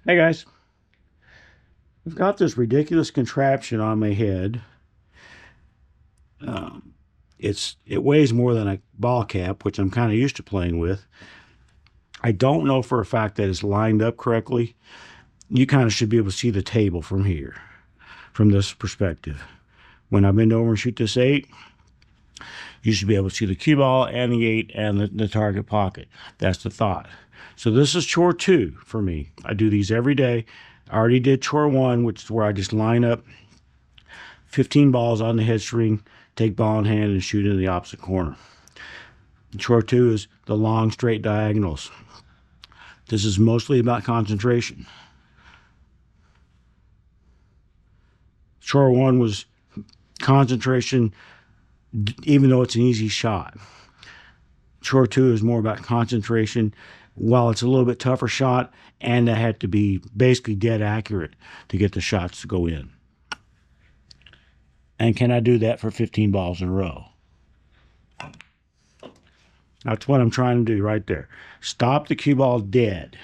Hey guys, I've got this ridiculous contraption on my head. Um, it weighs more than a ball cap, which I'm kind of used to playing with. I don't know for a fact that it's lined up correctly. You kind of should be able to see the table from here, from this perspective. When I bend over and shoot this 8, you should be able to see the cue ball and the 8 and the target pocket. That's the thought. So this is chore 2 for me. I do these every day. I already did chore 1, which is where I just line up 15 balls on the head string, take ball in hand, and shoot in the opposite corner. Chore 2 is the long, straight diagonals. This is mostly about concentration. Chore 1 was concentration, even though it's an easy shot. Chore 2 is more about concentration. While it's a little bit tougher shot, and I had to be basically dead accurate to get the shots to go in. And can I do that for 15 balls in a row? That's what I'm trying to do right there. Stop the cue ball dead.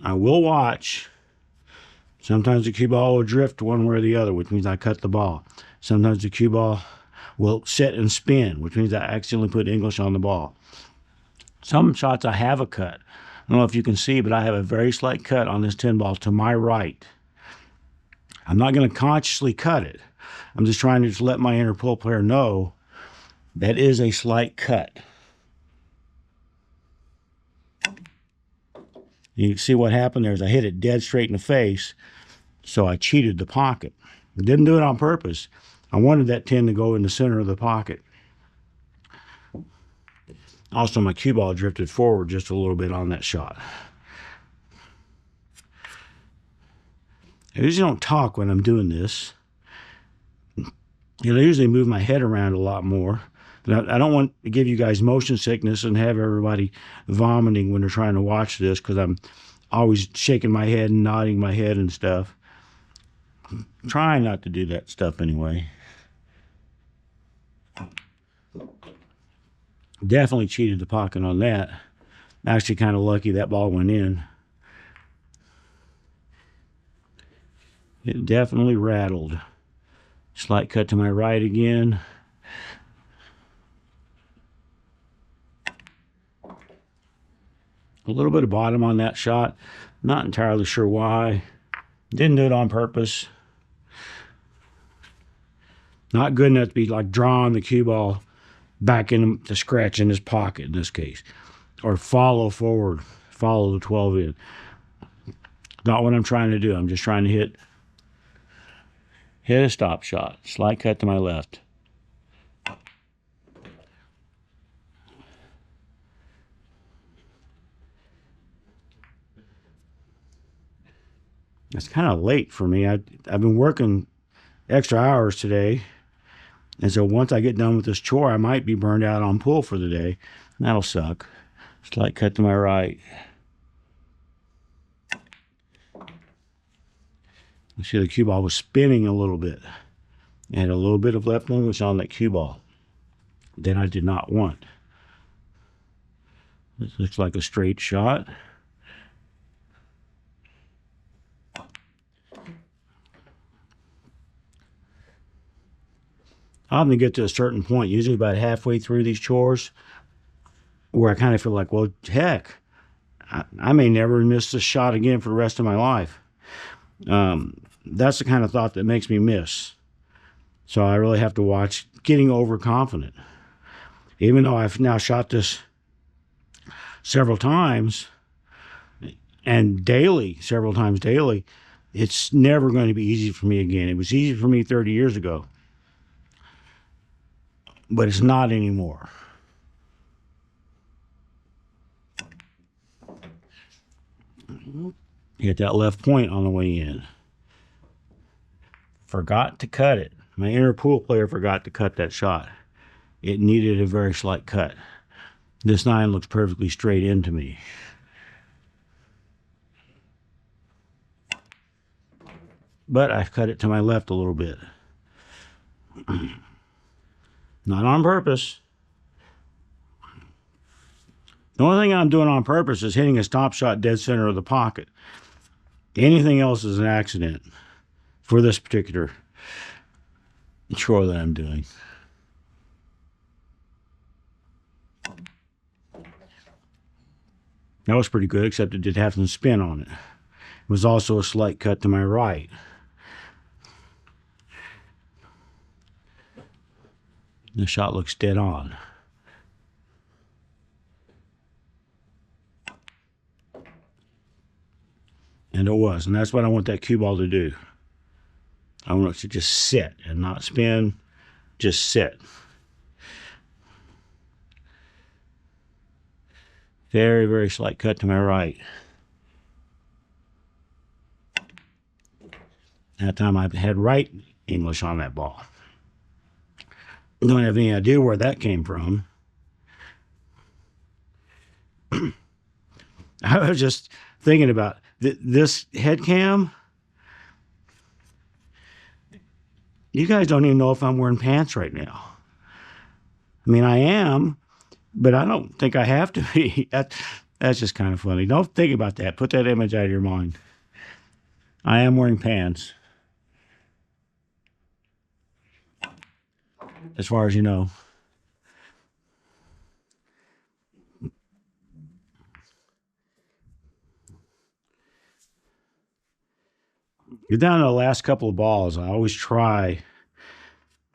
I will watch. Sometimes the cue ball will drift one way or the other, which means I cut the ball. Sometimes the cue ball will sit and spin, which means I accidentally put English on the ball. Some shots I have a cut. I don't know if you can see, but I have a very slight cut on this 10 ball to my right. I'm not going to consciously cut it. I'm just trying to just let my inner pool player know that is a slight cut. You see what happened there is I hit it dead straight in the face, so I cheated the pocket. I didn't do it on purpose. I wanted that 10 to go in the center of the pocket. Also, my cue ball drifted forward just a little bit on that shot. I usually don't talk when I'm doing this. I usually move my head around a lot more. But I don't want to give you guys motion sickness and have everybody vomiting when they're trying to watch this, because I'm always shaking my head and nodding my head and stuff. I'm trying not to do that stuff anyway. Definitely cheated the pocket on that. Actually kind of lucky that ball went in. It definitely rattled. Slight cut to my right again. A little bit of bottom on that shot. Not entirely sure why. Didn't do it on purpose. Not good enough to be like drawing the cue ball back in the scratch in his pocket in this case. Or follow forward. Follow the 12 in. Not what I'm trying to do. I'm just trying to hit a stop shot. Slight cut to my left. It's kind of late for me. I've been working extra hours today. And so once I get done with this chore, I might be burned out on pool for the day. That'll suck. Slight cut to my right. You see the cue ball was spinning a little bit. And a little bit of left English on that cue ball. That I did not want. This looks like a straight shot. I'm going to get to a certain point, usually about halfway through these chores, where I kind of feel like, well, heck, I may never miss this shot again for the rest of my life. That's the kind of thought that makes me miss. So I really have to watch getting overconfident. Even though I've now shot this several times, and daily, several times daily, it's never going to be easy for me again. It was easy for me 30 years ago. But it's not anymore. Hit that left point on the way in. Forgot to cut it. My inner pool player forgot to cut that shot. It needed a very slight cut. This 9 looks perfectly straight into me. But I've cut it to my left a little bit. Not on purpose. The only thing I'm doing on purpose is hitting a stop shot dead center of the pocket. Anything else is an accident for this particular chore that I'm doing. That was pretty good, except it did have some spin on it. It was also a slight cut to my right. The shot looks dead on. And it was, and that's what I want that cue ball to do. I want it to just sit and not spin, just sit. Very, very slight cut to my right. That time I had right English on that ball. I don't have any idea where that came from. I was just thinking about this head cam. You guys don't even know if I'm wearing pants right now. I mean, I am, but I don't think I have to be. That's just kind of funny. Don't think about that. Put that image out of your mind. I am wearing pants. As far as you know. You're down to the last couple of balls. I always try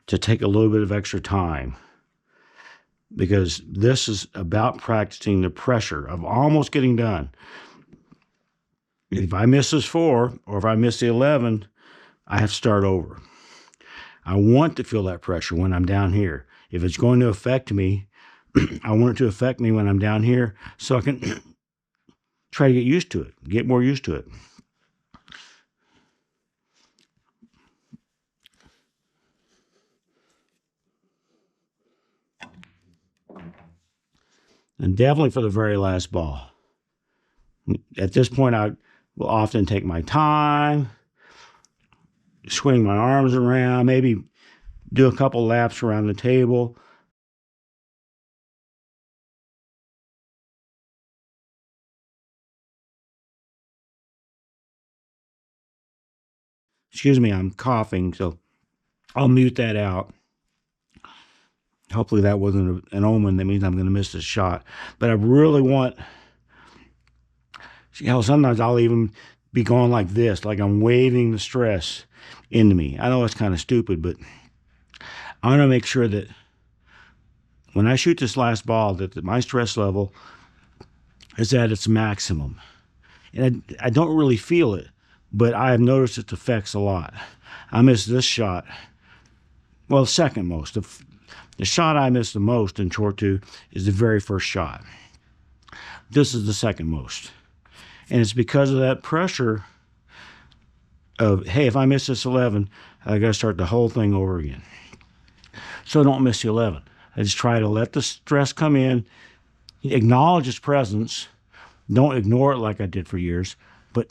to take a little bit of extra time, because this is about practicing the pressure of almost getting done. If I miss this 4, or if I miss the 11, I have to start over. I want to feel that pressure when I'm down here. If it's going to affect me, I want it to affect me when I'm down here, so I can try to get used to it, get more used to it. And definitely for the very last ball. At this point, I will often take my time, swing my arms around, maybe do a couple laps around the table. Excuse me, I'm coughing, so I'll mute that out. Hopefully that wasn't an omen that means I'm going to miss this shot. But I really want, sometimes I'll even be going like this, like I'm waving the stress into me. I know it's kind of stupid, but I want to make sure that when I shoot this last ball, that my stress level is at its maximum. And I don't really feel it, but I have noticed its effects a lot. I missed this shot, well, second most. The shot I missed the most in Chore 2 is the very first shot. This is the second most. And it's because of that pressure of, hey, if I miss this 11, I got to start the whole thing over again. So I don't miss the 11. I just try to let the stress come in, acknowledge its presence. Don't ignore it like I did for years, but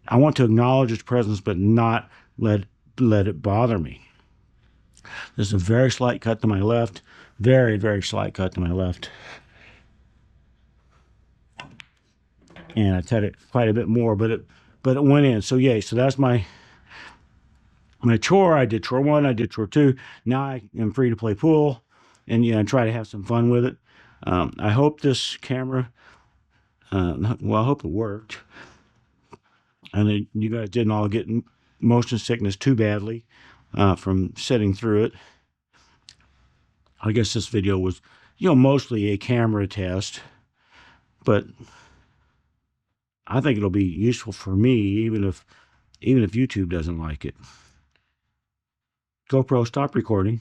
I want to acknowledge its presence, but not let it bother me. There's a very slight cut to my left, very, very slight cut to my left. And I cut it quite a bit more, but it went in. So yay, so that's my chore. I did chore 1, I did chore 2. Now I am free to play pool and try to have some fun with it. I hope this camera, well, I hope it worked. And you guys didn't all get motion sickness too badly from sitting through it. I guess this video was, mostly a camera test, but I think it'll be useful for me, even if YouTube doesn't like it. GoPro, stop recording.